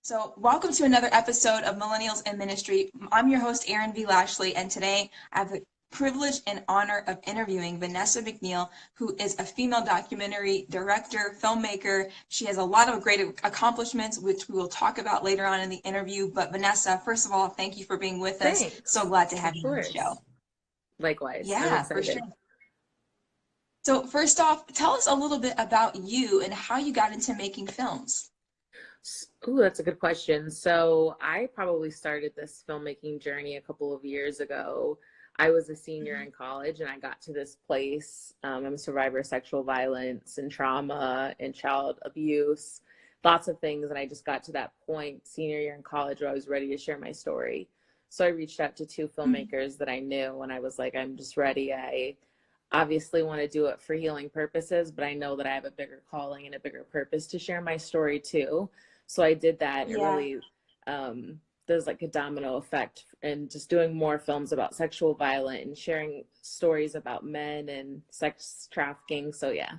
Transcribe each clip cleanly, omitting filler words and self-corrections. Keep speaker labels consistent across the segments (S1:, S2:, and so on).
S1: So, welcome to another episode of Millennials in Ministry. I'm your host, Erin V. Lashley, and today I have the privilege and honor of interviewing Vanessa McNeal, who is a female documentary director, filmmaker. She has a lot of great accomplishments, which we will talk about later on in the interview. But Vanessa, first of all, thank you for being with us. So
S2: Thanks.
S1: glad to have
S2: Of
S1: you on the show.
S2: course. Likewise. I'm
S1: Yeah, for sure.
S2: excited.
S1: So, first off, tell us a little bit about you and how you got into making films.
S2: Ooh, that's a good question. So I probably started this filmmaking journey a couple of years ago. I was a senior in college and I got to this place. I'm a survivor of sexual violence and trauma and child abuse, lots of things. And I just got to that point, senior year in college, where I was ready to share my story. So I reached out to two filmmakers that I knew and I was like, I'm just ready. I obviously want to do it for healing purposes, but I know that I have a bigger calling and a bigger purpose to share my story too. So I did that. It
S1: Yeah.
S2: really, there's like a domino effect, and just doing more films about sexual violence and sharing stories about men and sex trafficking. So yeah.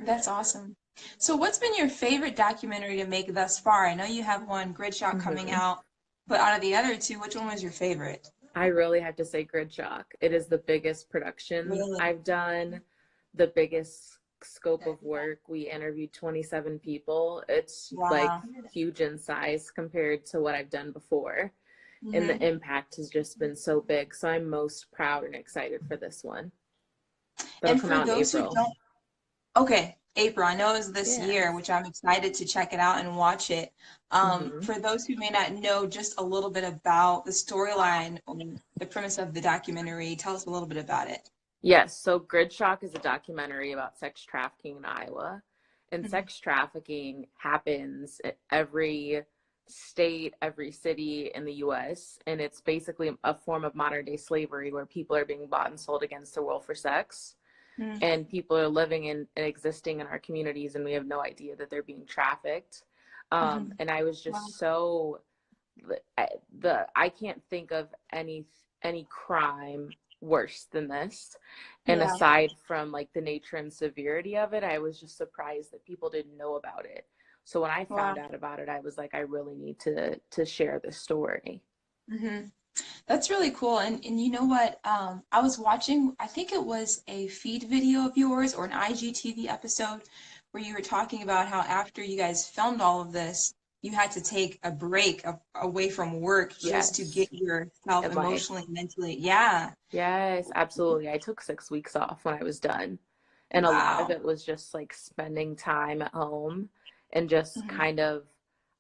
S1: That's awesome. So what's been your favorite documentary to make thus far? I know you have one, Gridshock, coming out, but out of the other two, which one was your favorite?
S2: I really have to say Gridshock. It is the biggest production
S1: Really?
S2: I've done, the biggest scope of work. We interviewed 27 people. It's like
S1: Wow.
S2: huge in size compared to what I've done before. And
S1: Mm-hmm.
S2: the impact has just been so big. So I'm most proud and excited for this one. That'll
S1: And
S2: come
S1: for
S2: out in
S1: those who
S2: April.
S1: don't, okay, April, I know it was this year,
S2: Yes.
S1: which I'm excited to check it out and watch it.
S2: hmm
S1: For those who may not know just a little bit about the storyline or the premise of the documentary, tell us a little bit about it.
S2: Yes. So Gridshock is a documentary about sex trafficking in Iowa. And
S1: Mhm.
S2: sex trafficking happens at every state, every city in the US. And it's basically a form of modern day slavery where people are being bought and sold against their will for sex.
S1: Mhm.
S2: And people are living in and existing in our communities, and we have no idea that they're being trafficked.
S1: Mhm.
S2: And I was
S1: Wow.
S2: just so I can't think of any crime worse than this. And
S1: Yeah.
S2: aside from like the nature and severity of it, I was just surprised that people didn't know about it. So when I
S1: Wow.
S2: found out about it, I was like, I really need to share this story.
S1: Mhm. That's really cool. And you know what? I was watching, I think it was a feed video of yours or an IGTV episode where you were talking about how after you guys filmed all of this, you had to take a break away from work just to
S2: Yes.
S1: get yourself
S2: In life.
S1: emotionally, mentally. Yeah.
S2: Yes, absolutely. I took 6 weeks off when I was done. And a lot of
S1: Wow.
S2: it was just like spending time at home and just
S1: Mhm.
S2: kind of,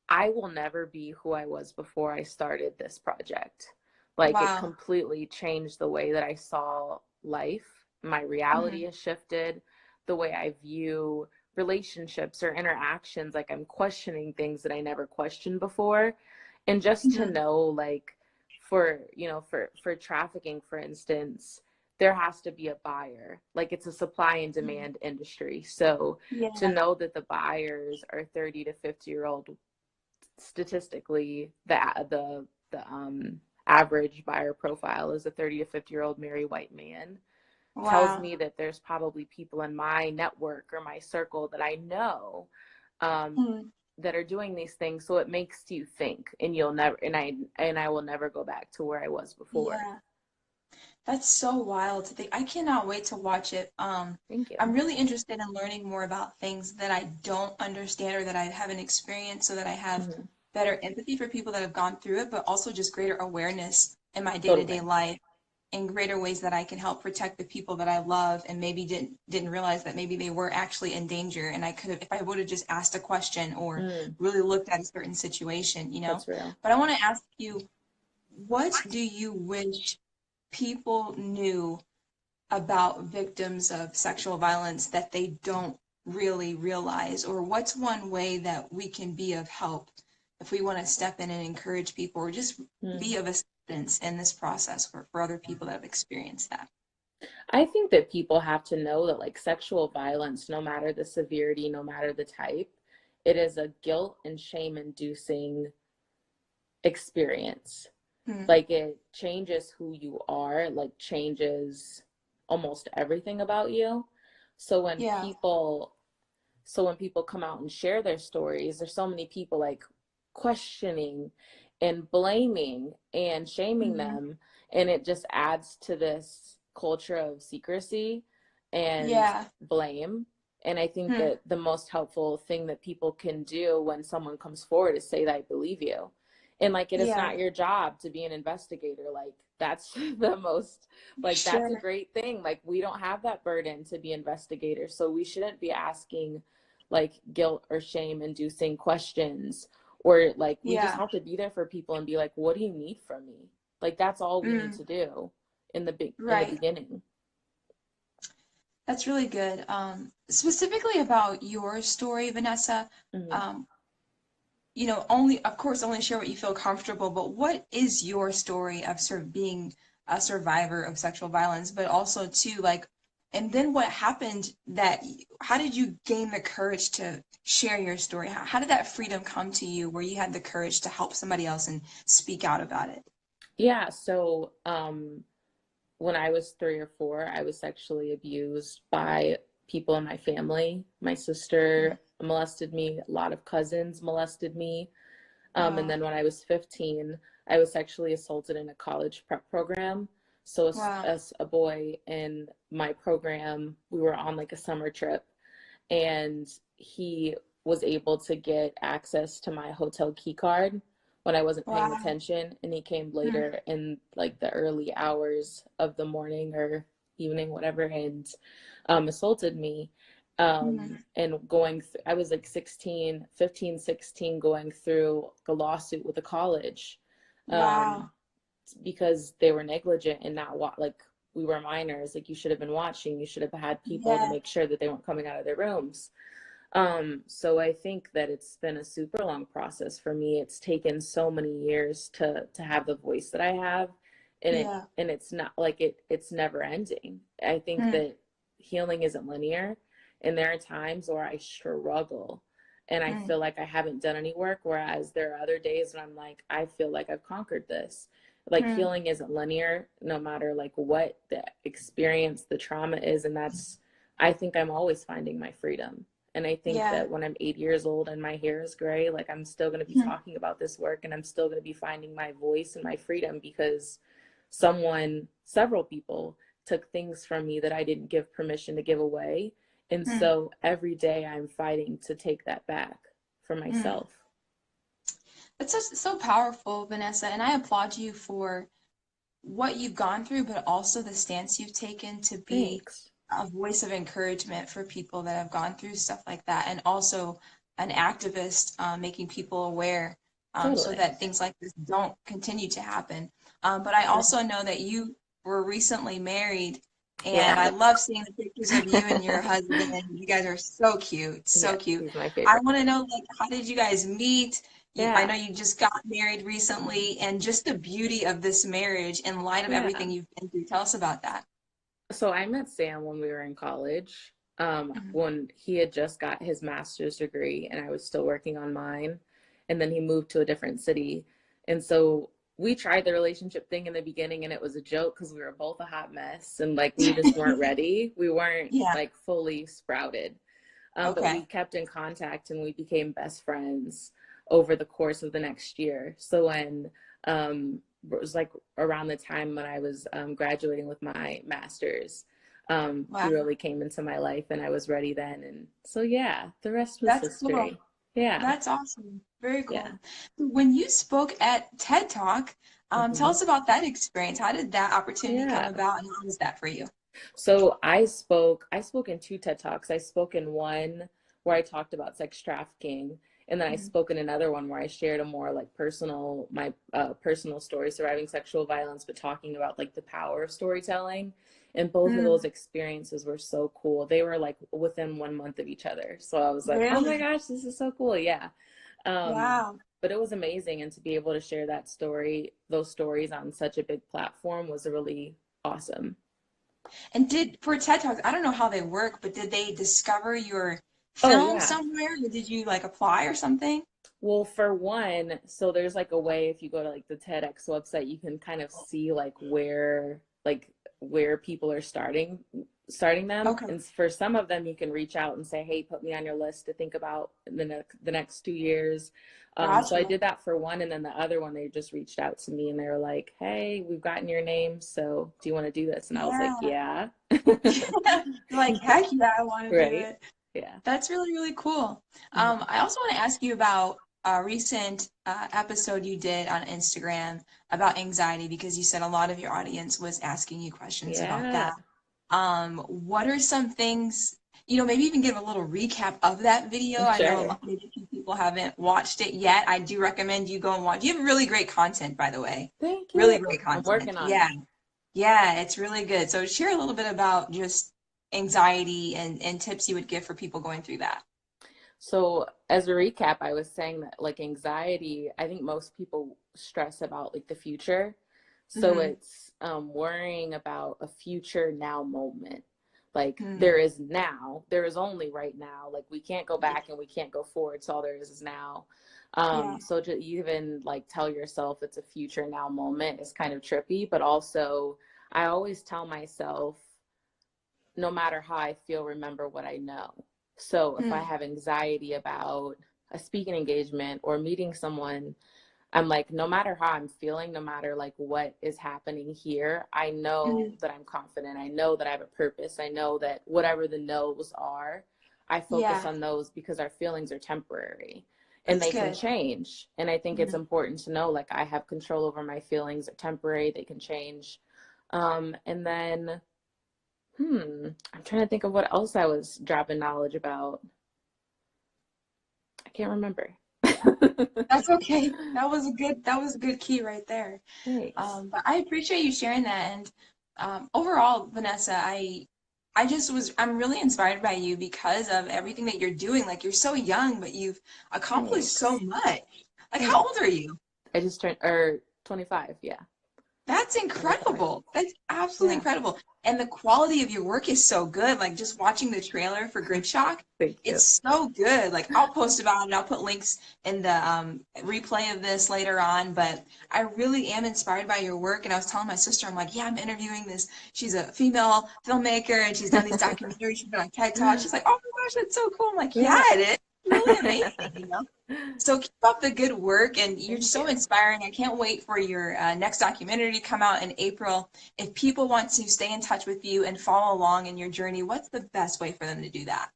S2: I will never be who I was before I started this project. Like it
S1: Wow.
S2: completely changed the way that I saw life. My reality
S1: Mhm.
S2: has shifted, the way I view relationships or interactions. Like I'm questioning things that I never questioned before. And just to
S1: Mhm.
S2: know, like, for trafficking, for instance, there has to be a buyer. Like it's a supply and
S1: Mhm.
S2: demand industry. So to
S1: Yeah.
S2: know that the buyers are 30 to 50-year-old, statistically, the average buyer profile is a 30 to 50-year-old married white man, tells
S1: Wow.
S2: me that there's probably people in my network or my circle that I know, um,
S1: Mhm.
S2: that are doing these things. So it makes you think, and you'll never, and I will never go back to where I was before.
S1: Yeah. That's so wild to think. I cannot wait to watch it.
S2: Thank you.
S1: I'm really interested in learning more about things that I don't understand or that I haven't experienced so that I have
S2: hmm
S1: better empathy for people that have gone through it, but also just greater awareness in my day-to-day
S2: Totally.
S1: life and greater ways that I can help protect the people that I love and maybe didn't realize that maybe they were actually in danger and I could have if I would have just asked a question or
S2: Mm,
S1: really looked at a certain situation, you know.
S2: that's real.
S1: But I want to ask you, what do you wish people knew about victims of sexual violence that they don't really realize? Or what's one way that we can be of help if we want to step in and encourage people or just be
S2: Mm.
S1: of assistance in this process for other people that have experienced that?
S2: I think that people have to know that, like, sexual violence, no matter the severity, no matter the type, it is a guilt and shame inducing experience.
S1: Hmm.
S2: Like it changes who you are, like changes almost everything about you. So when
S1: Yeah.
S2: people so when people come out and share their stories, there's so many people like questioning and blaming and shaming
S1: Mhm.
S2: them, and it just adds to this culture of secrecy and
S1: Yeah.
S2: blame. And I think
S1: Hmm.
S2: that the most helpful thing that people can do when someone comes forward is say that I believe you. And like, it is
S1: Yeah.
S2: not your job to be an investigator. Like, that's the most, like, that's a
S1: Sure.
S2: great thing. Like, we don't have that burden to be investigators. So we shouldn't be asking like guilt or shame inducing questions, or like, we just
S1: Yeah.
S2: have to be there for people and be like, what do you need from me? Like, that's all we need
S1: Mm.
S2: to do in the
S1: Right.
S2: beginning.
S1: That's really good. Specifically about your story, Vanessa,
S2: Hmm.
S1: um, only, of course, only share what you feel comfortable, but what is your story of sort of being a survivor of sexual violence, but also too, like, and then what happened how did you gain the courage to share your story? How did that freedom come to you where you had the courage to help somebody else and speak out about it?
S2: Yeah. So, when I was 3 or 4, I was sexually abused by people in my family. My
S1: Mm.
S2: sister molested me, a lot of cousins molested me. And
S1: Wow.
S2: then when I was 15, I was sexually assaulted in a college prep program. So
S1: Wow.
S2: as a boy in my program, we were on like a summer trip, and he was able to get access to my hotel key card when I wasn't paying
S1: Wow.
S2: attention, and he came
S1: Mm.
S2: later in like the early hours of the morning or evening, whatever, and assaulted me.
S1: Mm.
S2: And I was like 16, 15, 16, going through a lawsuit with a college, um,
S1: Wow.
S2: because they were negligent and not like, we were minors. Like, you should have been watching. You should have had people to
S1: Yeah.
S2: make sure that they weren't coming out of their rooms. So I think that it's been a super long process for me. It's taken so many years to have the voice that I have,
S1: Yeah.
S2: and it's not like it's never ending. I think
S1: Mm.
S2: that healing isn't linear, and there are times where I struggle and I
S1: Mm.
S2: feel like I haven't done any work, whereas there are other days when I'm like, I feel like I've conquered this. Like,
S1: Mm.
S2: healing isn't linear, no matter like what the experience, the trauma is, and that's, I think I'm always finding my freedom. And I think
S1: Yeah.
S2: that when I'm 8 years old and my hair is gray, like, I'm still going to be
S1: Mm.
S2: talking about this work, and I'm still going to be finding my voice and my freedom, because several people took things from me that I didn't give permission to give away. And
S1: Mm.
S2: so every day I'm fighting to take that back for
S1: Mm.
S2: myself.
S1: That's so powerful, Vanessa, and I applaud you for what you've gone through, but also the stance you've taken to be
S2: Thanks.
S1: a voice of encouragement for people that have gone through stuff like that, and also an activist, making people aware, so
S2: Totally.
S1: that things like this don't continue to happen. But I also know that you were recently married, and I
S2: Yeah.
S1: love seeing the pictures of you and your husband. You guys are so cute, so
S2: Yes,
S1: cute.
S2: he's my
S1: I
S2: favorite.
S1: want to know, like, how did you guys meet? I
S2: Yeah.
S1: know you just got married recently, and just the beauty of this marriage in light of
S2: Yeah.
S1: everything you've been through. Tell us about that.
S2: So I met Sam when we were in college,
S1: Mhm.
S2: when he had just got his master's degree and I was still working on mine. And then he moved to a different city. And so we tried the relationship thing in the beginning, and it was a joke because we were both a hot mess and like, we just weren't ready. We weren't
S1: Yeah.
S2: like fully sprouted. But we
S1: Okay.
S2: kept in contact and we became best friends over the course of the next year. So when it was like around the time when I was graduating with my master's, he
S1: Wow.
S2: really came into my life and I was ready then. And so, yeah, the rest was
S1: That's cool.
S2: history. Yeah.
S1: That's awesome. Very
S2: Yeah.
S1: cool. When you spoke at TED Talk, tell
S2: Hmm.
S1: us about that experience. How did that opportunity come
S2: Yeah.
S1: about, and how was that for you?
S2: So I spoke in 2 TED Talks. I spoke in one where I talked about sex trafficking, and then I
S1: Mhm.
S2: spoke in another one where I shared a more like my personal story surviving sexual violence, but talking about like the power of storytelling. And both of those
S1: Mm.
S2: experiences were so cool. They were like within 1 month of each other. So I was like, oh my
S1: Really?
S2: gosh, this is so cool. Yeah. Um,
S1: Wow.
S2: but it was amazing. And to be able to share those stories on such a big platform was really awesome.
S1: And for TED Talks, I don't know how they work, but did they discover your
S2: Oh,
S1: film
S2: yeah.
S1: somewhere, or did you like apply or something?
S2: Well, for one, so there's like a way, if you go to like the TEDx website, you can kind of see like where people are starting starting them.
S1: Okay.
S2: And for some of them, you can reach out and say, hey, put me on your list to think about in the next 2 years. So I
S1: Gotcha.
S2: did that for one. And then the other one, they just reached out to me and they were like, hey, we've gotten your name. So do you want to do this? And I was like,
S1: Yeah.
S2: yeah.
S1: Like, heck yeah, I want to do
S2: Right.
S1: it.
S2: Yeah.
S1: That's really, really cool.
S2: Mhm.
S1: I also want to ask you about a recent episode you did on Instagram about anxiety because you said a lot of your audience was asking you questions about
S2: Yeah.
S1: that. What are some things, maybe even give a little recap of that video. I know
S2: Sure.
S1: maybe a few people haven't watched it yet. I do recommend you go and watch. You have really great content, by the way.
S2: Thank
S1: Really
S2: you.
S1: great
S2: I'm
S1: content.
S2: working on
S1: Yeah.
S2: it.
S1: Yeah, it's really good. So share a little bit about just anxiety and tips you would give for people going through that.
S2: So as a recap, I was saying that like anxiety, I think most people stress about like the future. So
S1: Mm-hmm.
S2: it's worrying about a future now moment. Like
S1: Mm-hmm.
S2: there is only right now. Like we can't go back and we can't go forward. So all there is now.
S1: Yeah.
S2: So to even like tell yourself it's a future now moment is kind of trippy, but also I always tell myself, no matter how I feel, remember what I know. So if I
S1: Mm-hmm.
S2: have anxiety about a speaking engagement or meeting someone, I'm like, no matter how I'm feeling, no matter like what is happening here, I know
S1: Mm-hmm.
S2: that I'm confident. I know that I have a purpose. I know that whatever the no's are, I focus
S1: Yeah,
S2: on those because our feelings are temporary and
S1: that's
S2: they can
S1: good.
S2: change. And I think it's
S1: Mm-hmm.
S2: important to know like I have control over my feelings. They're temporary, they can change. And then I'm trying to think of what else I was dropping knowledge about. I can't remember.
S1: That's okay. That was a good key right there.
S2: Thanks.
S1: But I appreciate you sharing that. And overall, Vanessa, I'm really inspired by you because of everything that you're doing. Like you're so young, but you've accomplished so
S2: Thanks.
S1: much. Like how
S2: Thanks.
S1: old are you?
S2: I just turned or 25, yeah.
S1: That's
S2: 25.
S1: incredible. That's absolutely
S2: Yeah.
S1: incredible. And the quality of your work is so good. Like just watching the trailer for Gridshock,
S2: Thank you.
S1: it's so good. Like I'll post about it. I'll put links in the replay of this later on. But I really am inspired by your work. And I was telling my sister, I'm like, yeah, I'm interviewing this. She's a female filmmaker and she's done these documentaries. She's been on TEDTalk. She's like, oh my gosh, that's so cool. I'm like, yeah,
S2: Yeah.
S1: it is. Really amazing. So keep up the good work, and you're
S2: Thank
S1: so
S2: you.
S1: inspiring. I can't wait for your next documentary to come out in April. If people want to stay in touch with you and follow along in your journey, what's the best way for them to do that?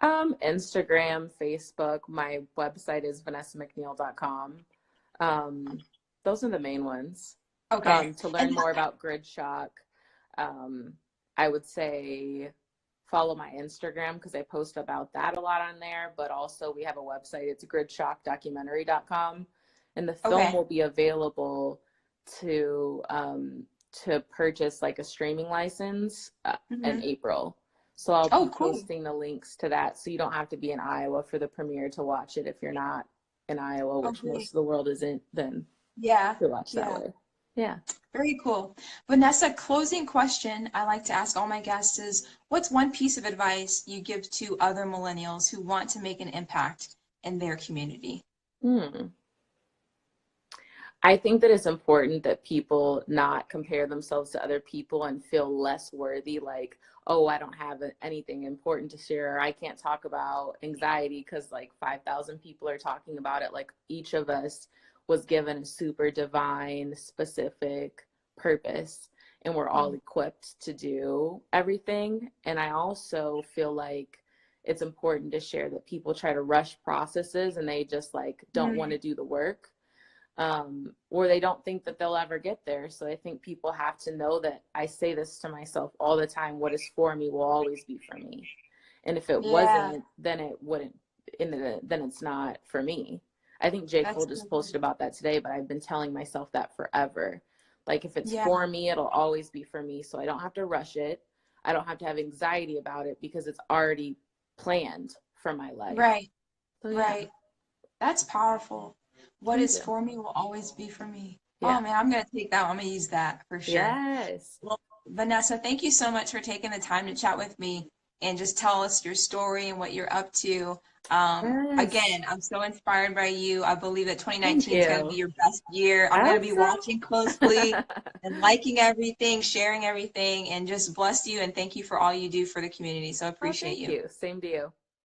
S2: Instagram, Facebook, my website is vanessamcneal.com. Um, those are the main ones.
S1: Okay.
S2: To learn
S1: And
S2: more about Gridshock, um, I would say follow my Instagram because I post about that a lot on there. But also we have a website. It's gridshockdocumentary.com, and the film
S1: okay.
S2: will be available to purchase like a streaming license in
S1: Hmm.
S2: April. So I'll be
S1: Oh, cool.
S2: posting the links to that. So you don't have to be in Iowa for the premiere to watch it if you're not in Iowa,
S1: Oh,
S2: which most
S1: great.
S2: of the world isn't, then
S1: Yeah.
S2: to watch that
S1: Yeah.
S2: way. Yeah.
S1: Very cool. Vanessa, closing question I like to ask all my guests is, what's one piece of advice you give to other millennials who want to make an impact in their community?
S2: Hmm. I think that it's important that people not compare themselves to other people and feel less worthy, like, oh, I don't have anything important to share. Or I can't talk about anxiety because like 5,000 people are talking about it. Like each of us was given a super divine, specific purpose, and we're all
S1: Mm.
S2: equipped to do everything. And I also feel like it's important to share that people try to rush processes and they just like don't want
S1: Mm.
S2: to do the work, or they don't think that they'll ever get there. So I think people have to know that I say this to myself all the time: what is for me will always be for me. And if it
S1: Yeah,
S2: wasn't, then it wouldn't, then it's not for me. I think J. Cole
S1: that's
S2: just
S1: good.
S2: posted about that today, but I've been telling myself that forever. Like if it's
S1: Yeah,
S2: for me, it'll always be for me. So I don't have to rush it. I don't have to have anxiety about it because it's already planned for my life.
S1: right,
S2: So yeah,
S1: right. That's powerful. What
S2: thank
S1: is
S2: you.
S1: for me will always be for me. Oh
S2: Yeah.
S1: man, I'm gonna take that one. I'm gonna use that for sure.
S2: Yes.
S1: Well, Vanessa, thank you so much for taking the time to chat with me and just tell us your story and what you're up to.
S2: Yes.
S1: Again, I'm so inspired by you. I believe that
S2: Thank
S1: 2019 is going to be
S2: you.
S1: your best year. I'm
S2: I
S1: going to
S2: hope
S1: be
S2: so.
S1: watching closely and liking everything, sharing everything, and just bless you and thank you for all you do for the community. So I
S2: Oh,
S1: appreciate
S2: thank
S1: you.
S2: you. Same to you.